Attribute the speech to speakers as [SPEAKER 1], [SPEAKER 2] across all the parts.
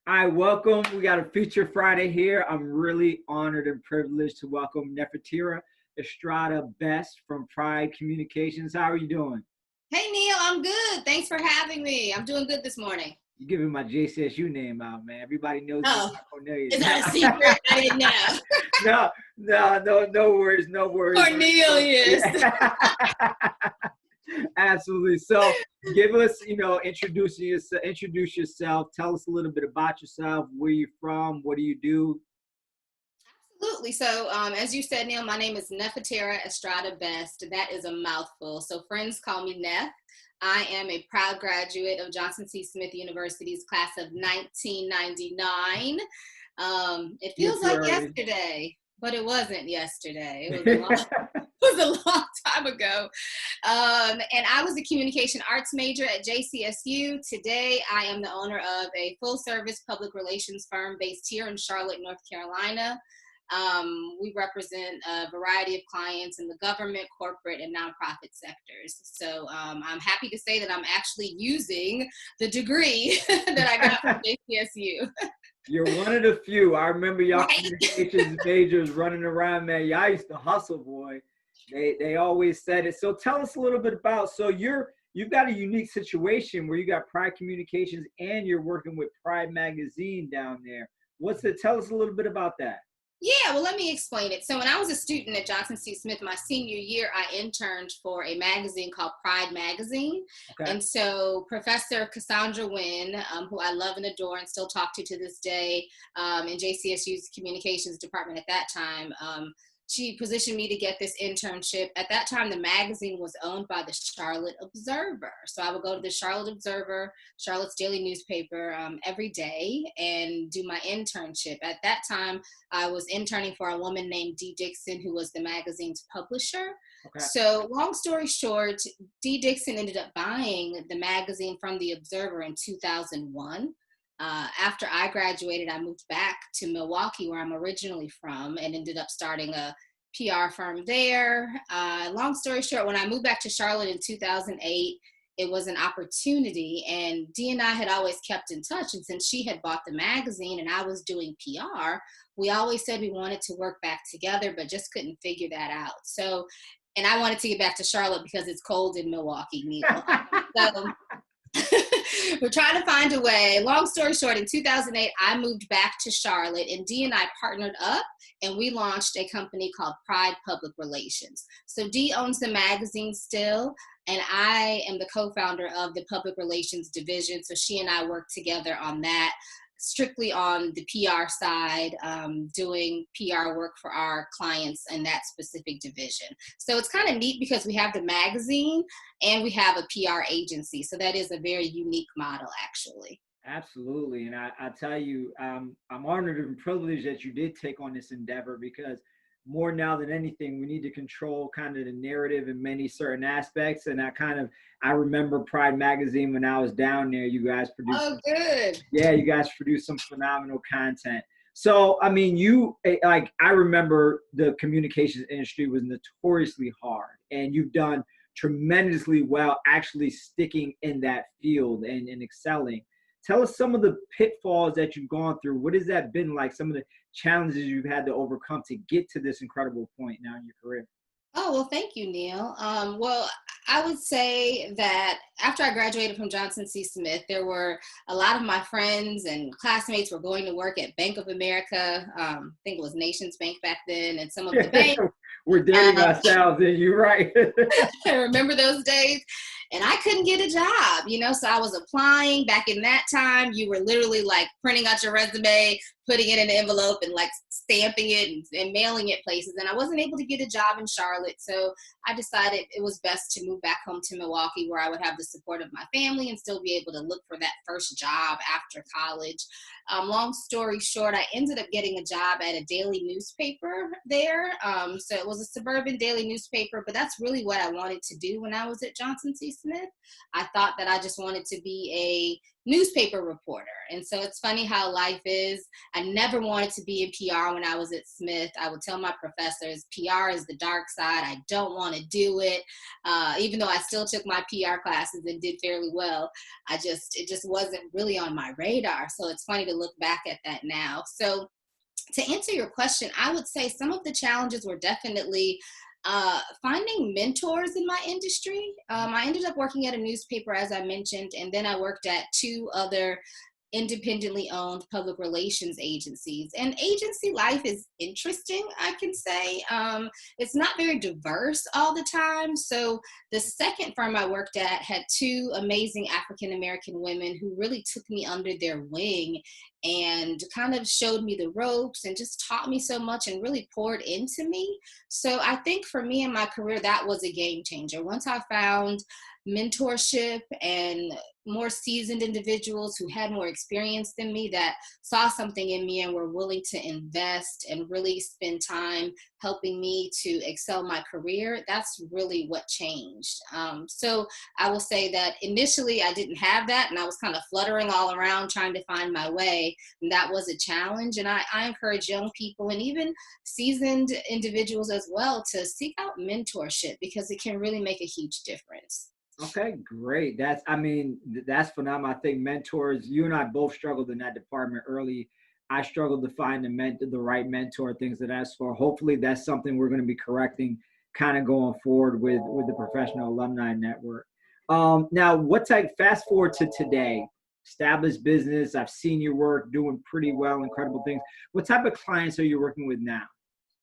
[SPEAKER 1] All right, welcome. We got a feature Friday here. I'm really honored and privileged to welcome Nepherterra Estrada Best from Pride Communications. How are you doing?
[SPEAKER 2] Hey Neil, I'm good. Thanks for having me. I'm doing good this morning.
[SPEAKER 1] You're giving my JCSU name out, man. Everybody knows me
[SPEAKER 2] Oh,
[SPEAKER 1] by Cornelius.
[SPEAKER 2] is that a secret? I didn't know.
[SPEAKER 1] No worries, no worries.
[SPEAKER 2] Cornelius.
[SPEAKER 1] Yeah. Absolutely. So give us, introduce yourself. Tell us a little bit about yourself, where you're from, what do you do?
[SPEAKER 2] Absolutely. So, as you said, Neil, my name is Nepherterra Estrada Best. That is a mouthful. So friends call me Neff. I am a proud graduate of Johnson C. Smith University's class of 1999. It
[SPEAKER 1] You're
[SPEAKER 2] feels
[SPEAKER 1] too
[SPEAKER 2] like
[SPEAKER 1] early.
[SPEAKER 2] yesterday, but it wasn't yesterday. It was a long, it was a long time ago. And I was a communication arts major at JCSU. Today, I am the owner of a full-service public relations firm based here in Charlotte, North Carolina. We represent a variety of clients in the government, corporate, and nonprofit sectors. So I'm happy to say that I'm actually using the degree that I got from JCSU.
[SPEAKER 1] You're one of the few. I remember y'all
[SPEAKER 2] Right.
[SPEAKER 1] communications majors running around, man. Y'all used to hustle, boy. They always said it. So tell us a little bit about, so you've got a unique situation where you got Pride Communications and you're working with Pride Magazine down there. Tell us a little bit about that.
[SPEAKER 2] Yeah, well, let me explain it. So when I was a student at Johnson C. Smith, my senior year, I interned for a magazine called Pride Magazine.
[SPEAKER 1] Okay.
[SPEAKER 2] And so Professor Cassandra Wynn, who I love and adore and still talk to this day, in JCSU's communications department at that time, she positioned me to get this internship. At that time, the magazine was owned by the Charlotte Observer. So I would go to the Charlotte Observer, Charlotte's daily newspaper, every day and do my internship. At that time, I was interning for a woman named Dee Dixon, who was the magazine's publisher.
[SPEAKER 1] Okay.
[SPEAKER 2] So long story short, Dee Dixon ended up buying the magazine from the Observer in 2001. After I graduated, I moved back to Milwaukee, where I'm originally from, and ended up starting a PR firm there. Long story short, when I moved back to Charlotte in 2008, it was an opportunity, and Dee and I had always kept in touch. And since she had bought the magazine and I was doing PR, we always said we wanted to work back together, but just couldn't figure that out. So, and I wanted to get back to Charlotte because it's cold in Milwaukee, Neil. So we're trying to find a way. Long story short, in 2008, I moved back to Charlotte, and Dee and I partnered up, and we launched a company called Pride Public Relations. So Dee owns the magazine still, and I am the co-founder of the public relations division. So she and I work together on that, strictly on the PR side, doing PR work for our clients in that specific division. So it's kind of neat because we have the magazine and we have a PR agency. So that is a very unique model, actually.
[SPEAKER 1] Absolutely. And I tell you, I'm honored and privileged that you did take on this endeavor because more now than anything, we need to control kind of the narrative in many certain aspects. And I remember Pride Magazine when I was down there, you guys produced,
[SPEAKER 2] Oh, good.
[SPEAKER 1] yeah, you guys produced some phenomenal content. So, I mean, I remember the communications industry was notoriously hard and you've done tremendously well actually sticking in that field and excelling. Tell us some of the pitfalls that you've gone through. What has that been like? Some of the challenges you've had to overcome to get to this incredible point now in your career?
[SPEAKER 2] Oh, well, thank you, Neil. Well, I would say that after I graduated from Johnson C. Smith, there were a lot of my friends and classmates were going to work at Bank of America. I think it was Nations Bank back then, and some of the banks.
[SPEAKER 1] We're dating ourselves, and you're right.
[SPEAKER 2] I remember those days. And I couldn't get a job, so I was applying. Back in that time, you were literally like printing out your resume, putting it in an envelope and like stamping it and mailing it places. And I wasn't able to get a job in Charlotte. So I decided it was best to move back home to Milwaukee, where I would have the support of my family and still be able to look for that first job after college. Long story short, I ended up getting a job at a daily newspaper there. So it was a suburban daily newspaper, but that's really what I wanted to do when I was at Johnson C. Smith. I thought that I just wanted to be a newspaper reporter. And so it's funny how life is. I never wanted to be in PR when I was at Smith. I would tell my professors, PR is the dark side. I don't want to do it. Even though I still took my PR classes and did fairly well, it just wasn't really on my radar. So it's funny to look back at that now. So to answer your question, I would say some of the challenges were definitely finding mentors in my industry. I ended up working at a newspaper, as I mentioned, and then I worked at 2 other independently owned public relations agencies. And agency life is interesting, I can say. It's not very diverse all the time. So the second firm I worked at had 2 amazing African-American women who really took me under their wing and kind of showed me the ropes and just taught me so much and really poured into me. So I think for me in my career, that was a game changer. Once I found mentorship and more seasoned individuals who had more experience than me that saw something in me and were willing to invest and really spend time helping me to excel my career, that's really what changed. So I will say that initially I didn't have that and I was kind of fluttering all around trying to find my way. And that was a challenge. And I encourage young people and even seasoned individuals as well to seek out mentorship because it can really make a huge difference.
[SPEAKER 1] Okay, great. That's phenomenal. I think mentors, you and I both struggled in that department early. I struggled to find the right mentor, things of that sort. Hopefully that's something we're going to be correcting kind of going forward with the Professional Alumni Network. Now, fast forward to today, established business. I've seen your work doing pretty well, incredible things. What type of clients are you working with now?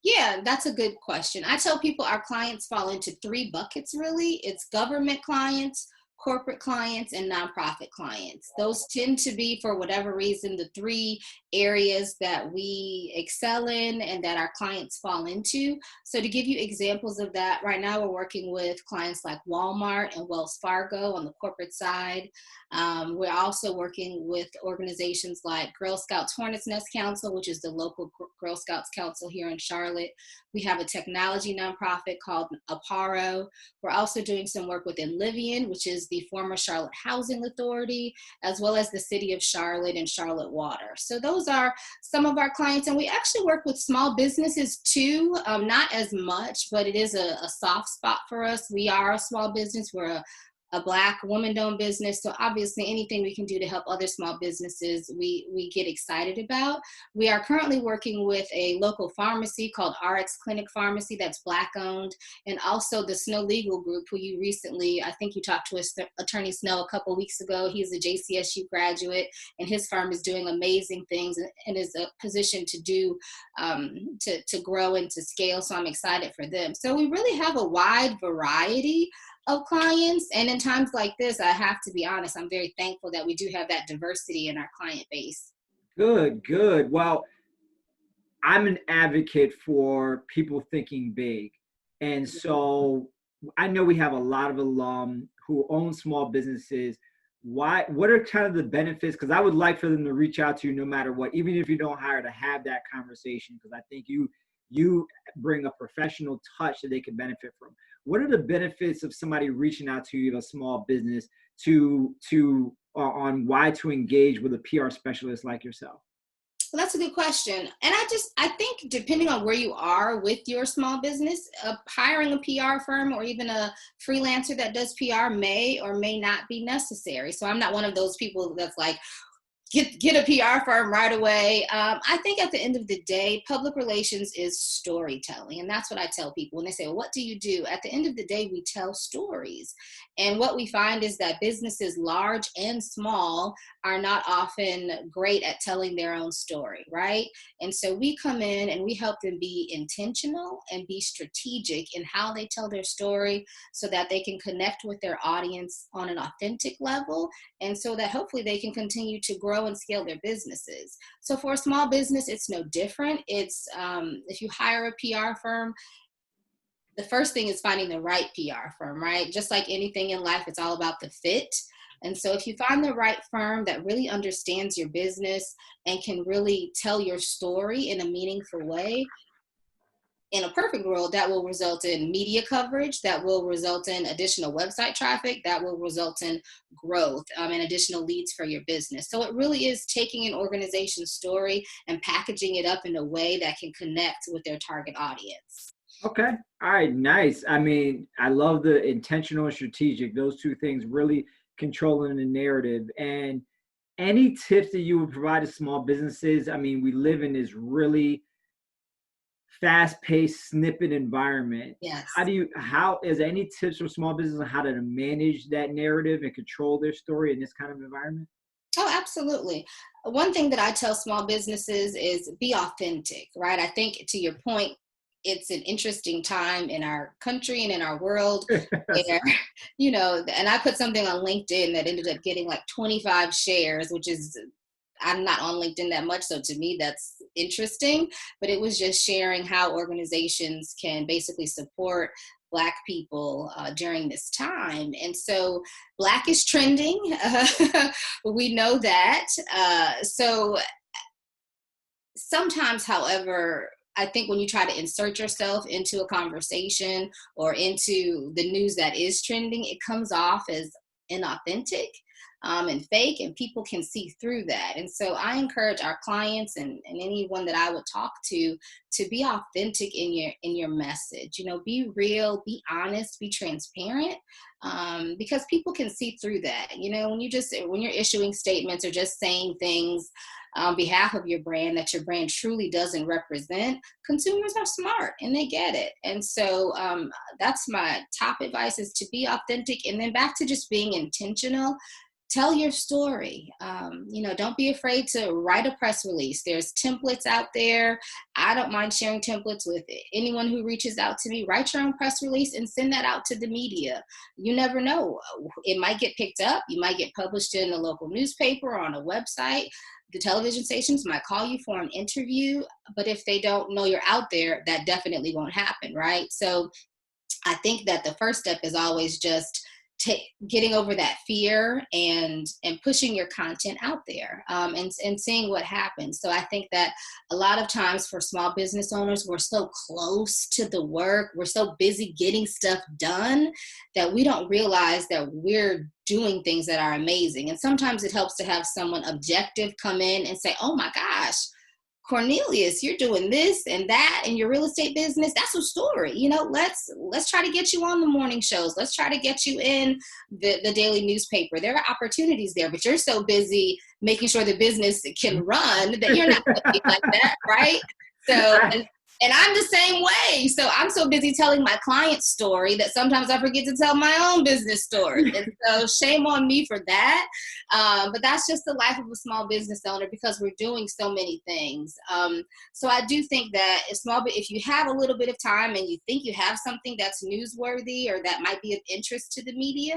[SPEAKER 2] Yeah, that's a good question. I tell people our clients fall into 3 buckets, really. It's government clients, corporate clients, and nonprofit clients. Those tend to be, for whatever reason, the 3 areas that we excel in and that our clients fall into. So to give you examples of that, right now we're working with clients like Walmart and Wells Fargo on the corporate side. We're also working with organizations like Girl Scouts Hornets Nest Council, which is the local Girl Scouts Council here in Charlotte. We have a technology nonprofit called Apparo. We're also doing some work with INLIVIAN, which is the former Charlotte Housing Authority, as well as the City of Charlotte and Charlotte Water. So those are some of our clients. And we actually work with small businesses too, not as much, but it is a soft spot for us. We are a small business. We're a Black woman-owned business. So obviously anything we can do to help other small businesses, we get excited about. We are currently working with a local pharmacy called RX Clinic Pharmacy that's Black-owned, and also the Snow Legal Group, who you recently, I think you talked to Attorney Snow a couple weeks ago. He's a JCSU graduate, and his firm is doing amazing things and is positioned to do, to grow and to scale. So I'm excited for them. So we really have a wide variety of clients. And in times like this, I have to be honest, I'm very thankful that we do have that diversity in our client base.
[SPEAKER 1] Good, good. Well, I'm an advocate for people thinking big. And so I know we have a lot of alum who own small businesses. What are kind of the benefits? Because I would like for them to reach out to you no matter what, even if you don't hire, to have that conversation, because I think you bring a professional touch that they can benefit from. What are the benefits of somebody reaching out to you, a small business, on why to engage with a PR specialist like yourself?
[SPEAKER 2] Well, that's a good question. And I think depending on where you are with your small business, hiring a PR firm or even a freelancer that does PR may or may not be necessary. So I'm not one of those people that's like, get a PR firm right away. I think at the end of the day, public relations is storytelling. And that's what I tell people when they say, well, what do you do? At the end of the day, we tell stories. And what we find is that businesses, large and small, are not often great at telling their own story, right? And so we come in and we help them be intentional and be strategic in how they tell their story so that they can connect with their audience on an authentic level, and so that hopefully they can continue to grow and scale their businesses. So for a small business, it's no different. It's if you hire a PR firm, the first thing is finding the right PR firm, right? Just like anything in life, it's all about the fit. And so if you find the right firm that really understands your business and can really tell your story in a meaningful way, in a perfect world, that will result in media coverage, that will result in additional website traffic, that will result in growth and additional leads for your business. So it really is taking an organization's story and packaging it up in a way that can connect with their target audience.
[SPEAKER 1] Okay. All right. Nice. I mean, I love the intentional and strategic, those two things really controlling the narrative. And any tips that you would provide to small businesses? I mean, we live in this really fast-paced snippet environment.
[SPEAKER 2] Yes.
[SPEAKER 1] How is any tips for small business on how to manage that narrative and control their story in this kind of environment?
[SPEAKER 2] Oh, absolutely. One thing that I tell small businesses is be authentic, right? I think to your point, it's an interesting time in our country and in our world
[SPEAKER 1] That's
[SPEAKER 2] where,
[SPEAKER 1] right.
[SPEAKER 2] and I put something on LinkedIn that ended up getting like 25 shares, which is, I'm not on LinkedIn that much. So to me, that's interesting, but it was just sharing how organizations can basically support Black people during this time. And so Black is trending. We know that. So sometimes, however, I think when you try to insert yourself into a conversation or into the news that is trending, it comes off as inauthentic and fake, and people can see through that. And so I encourage our clients and anyone that I would talk to be authentic in your message. Be real, be honest, be transparent, because people can see through that. When you're issuing statements or just saying things on behalf of your brand that your brand truly doesn't represent, consumers are smart and they get it. And so that's my top advice, is to be authentic. And then back to just being intentional. Tell your story. Don't be afraid to write a press release. There's templates out there. I don't mind sharing templates with anyone who reaches out to me. Write your own press release and send that out to the media. You never know. It might get picked up. You might get published in a local newspaper or on a website. The television stations might call you for an interview, but if they don't know you're out there, that definitely won't happen, right? So I think that the first step is always just getting over that fear and pushing your content out there, and seeing what happens. So I think that a lot of times for small business owners, we're so close to the work, we're so busy getting stuff done that we don't realize that we're doing things that are amazing. And sometimes it helps to have someone objective come in and say, oh my gosh, Cornelius, you're doing this and that in your real estate business. That's a story. Let's try to get you on the morning shows. Let's try to get you in the daily newspaper. There are opportunities there, but you're so busy making sure the business can run that you're not looking like that, right? So, and I'm the same way. So I'm so busy telling my client's story that sometimes I forget to tell my own business story. And so shame on me for that. But that's just the life of a small business owner, because we're doing so many things. So I do think that if you have a little bit of time and you think you have something that's newsworthy or that might be of interest to the media,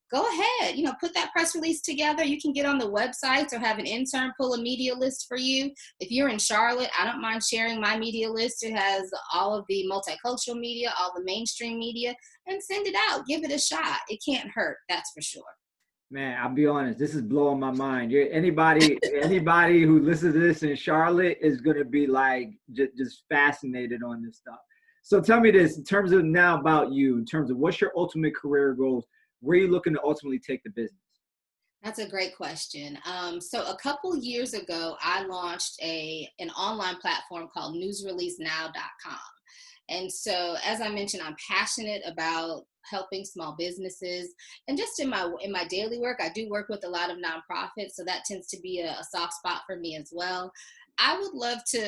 [SPEAKER 2] go ahead, put that press release together. You can get on the websites or have an intern pull a media list for you. If you're in Charlotte, I don't mind sharing my media list. It has all of the multicultural media, all the mainstream media, and send it out. Give it a shot. It can't hurt, that's for sure.
[SPEAKER 1] Man, I'll be honest, this is blowing my mind. Anybody who listens to this in Charlotte is going to be like just fascinated on this stuff. So tell me this, in terms of now about you, in terms of what's your ultimate career goals, where are you looking to ultimately take the business?
[SPEAKER 2] That's a great question. So a couple years ago, I launched an online platform called newsreleasenow.com. And so, as I mentioned, I'm passionate about helping small businesses, and just in my daily work, I do work with a lot of nonprofits, so that tends to be a soft spot for me as well. I would love to,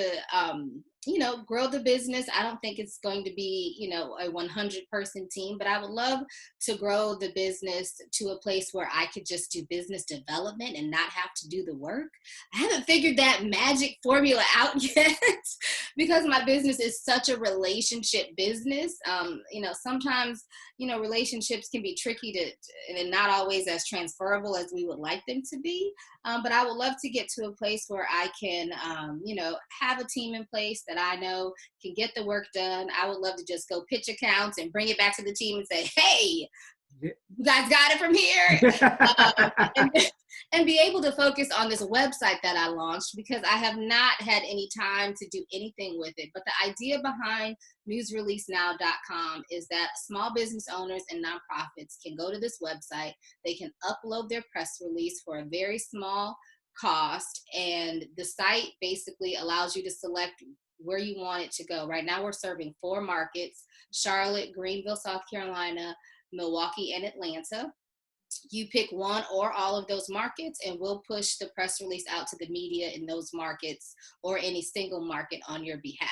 [SPEAKER 2] grow the business. I don't think it's going to be, a 100-person team, but I would love to grow the business to a place where I could just do business development and not have to do the work. I haven't figured that magic formula out yet because my business is such a relationship business. Sometimes, relationships can be tricky and not always as transferable as we would like them to be. But I would love to get to a place where I can, have a team in place that I know can get the work done. I would love to just go pitch accounts and bring it back to the team and say, hey,
[SPEAKER 1] Yeah.
[SPEAKER 2] You guys got it from here. And be able to focus on this website that I launched, because I have not had any time to do anything with it. But the idea behind newsreleasenow.com is that small business owners and nonprofits can go to this website. They can upload their press release for a very small cost, and the site basically allows you to select where you want it to go. Right now we're serving 4 markets: Charlotte, Greenville, South Carolina, Milwaukee, and Atlanta. You pick one or all of those markets, and we'll push the press release out to the media in those markets or any single market on your behalf.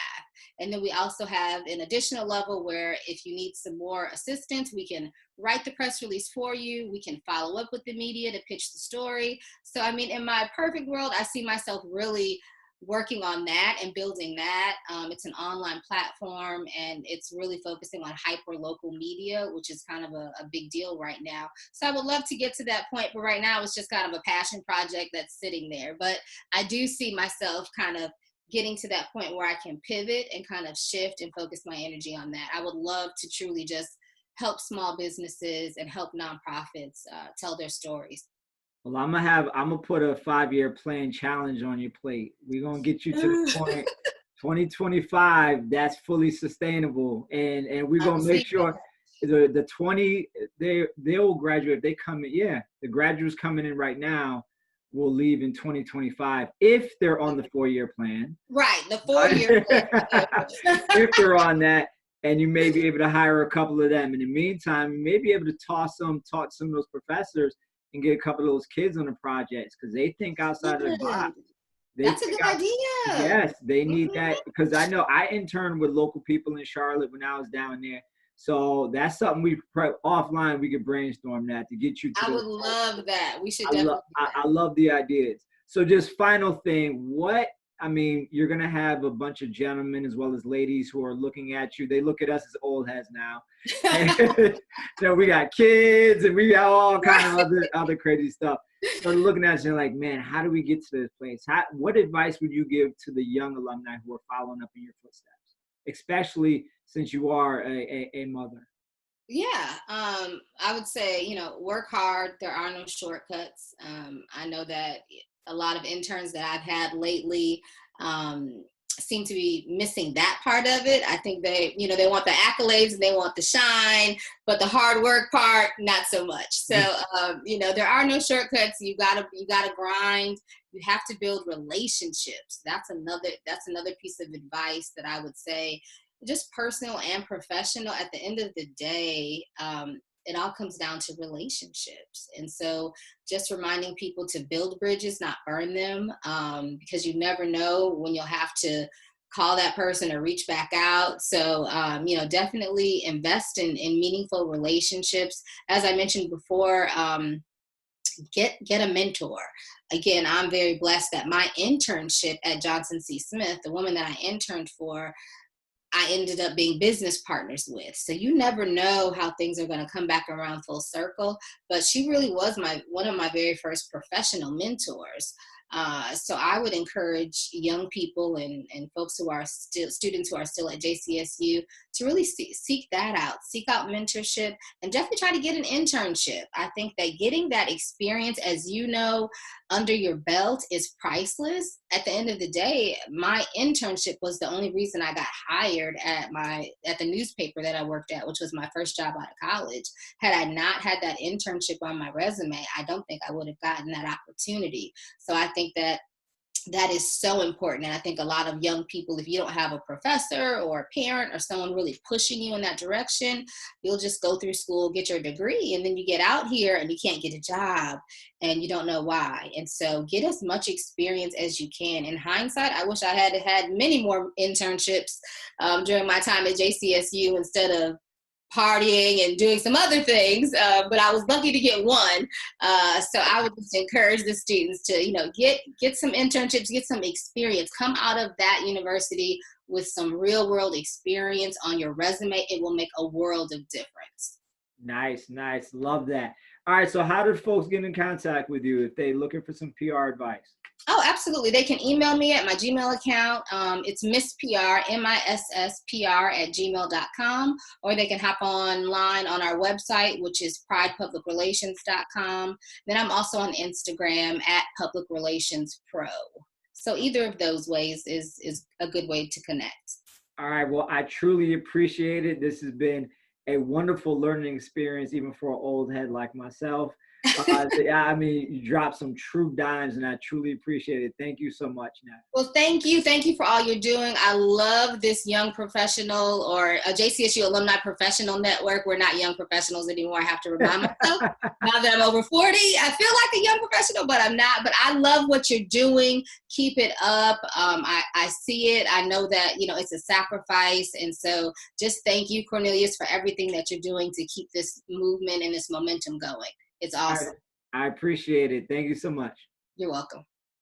[SPEAKER 2] And then we also have an additional level where if you need some more assistance, we can write the press release for you. We can follow up with the media to pitch the story. So, I mean, in my perfect world, I see myself really working on that and building that. It's an online platform, and it's really focusing on hyper local media, which is kind of a big deal right now. So I would love to get to that point, but right now it's just kind of a passion project that's sitting there. But I do see myself kind of getting to that point where I can pivot and kind of shift and focus my energy on that. I would love to truly just help small businesses and help nonprofits tell their stories.
[SPEAKER 1] Well, I'm gonna put a 5-year plan challenge on your plate. We're gonna get you to the point 2025 that's fully sustainable, and we're gonna make sure the 20 they'll graduate if they come in. Yeah, the graduates coming in right now will leave in 2025 if they're on the 4-year plan.
[SPEAKER 2] Right, the 4-year plan.
[SPEAKER 1] If they're on that, and you may be able to hire a couple of them. In the meantime, you may be able to talk some of those professors and get a couple of those kids on the projects, because they think outside of the box.
[SPEAKER 2] That's a good idea.
[SPEAKER 1] Yes, they need that, because I know I interned with local people in Charlotte when I was down there. So that's something we offline. We could brainstorm that to get you to.
[SPEAKER 2] I would love that. We should definitely.
[SPEAKER 1] I love the ideas. So just final thing, you're going to have a bunch of gentlemen as well as ladies who are looking at you. They look at us as old heads now. So we got kids and we got all kind of other crazy stuff. So they're looking at us and like, man, how do we get to this place? What advice would you give to the young alumni who are following up in your footsteps, especially since you are a mother?
[SPEAKER 2] Yeah, I would say, work hard. There are no shortcuts. I know that a lot of interns that I've had lately seem to be missing that part of it. I think they want the accolades and they want the shine, but the hard work part, not so much. So, there are no shortcuts. You gotta grind. You have to build relationships. That's another piece of advice that I would say, just personal and professional. At the end of the day, it all comes down to relationships. And so just reminding people to build bridges, not burn them, because you never know when you'll have to call that person or reach back out. So, definitely invest in meaningful relationships. As I mentioned before, get a mentor. Again, I'm very blessed that my internship at Johnson C. Smith, the woman that I interned for, I ended up being business partners with. So you never know how things are going to come back around full circle. But she really was one of my very first professional mentors. So I would encourage young people and folks who are still students who are still at JCSU to really seek that out, seek out mentorship, and definitely try to get an internship. I think that getting that experience, as you know, under your belt is priceless. At the end of the day, my internship was the only reason I got hired at the newspaper that I worked at, which was my first job out of college. Had I not had that internship on my resume, I don't think I would have gotten that opportunity. So I think that is so important. And I think a lot of young people, if you don't have a professor or a parent or someone really pushing you in that direction, you'll just go through school, get your degree, and then you get out here and you can't get a job and you don't know why. And so get as much experience as you can. In hindsight, I wish I had many more internships during my time at JCSU instead of partying and doing some other things, but I was lucky to get one. So I would just encourage the students to, get some internships, get some experience, come out of that university with some real world experience on your resume. It will make a world of difference.
[SPEAKER 1] Nice. Love that. All right. So how do folks get in contact with you if they looking for some PR advice?
[SPEAKER 2] Oh, absolutely. They can email me at my Gmail account. It's misspr, misspr @gmail.com, or they can hop online on our website, which is pridepublicrelations.com. Then I'm also on Instagram at Public Relations Pro. So either of those ways is a good way to connect.
[SPEAKER 1] All right. Well, I truly appreciate it. This has been a wonderful learning experience, even for an old head like myself. I mean, you dropped some true dimes, and I truly appreciate it. Thank you so much, Nat.
[SPEAKER 2] Well, thank you. Thank you for all you're doing. I love this young professional or a JCSU alumni professional network. We're not young professionals anymore. I have to remind myself now that I'm over 40. I feel like a young professional, but I'm not. But I love what you're doing. Keep it up. I see it. I know that, it's a sacrifice. And so just thank you, Cornelius, for everything that you're doing to keep this movement and this momentum going. It's awesome.
[SPEAKER 1] I appreciate it. Thank you so much.
[SPEAKER 2] You're welcome.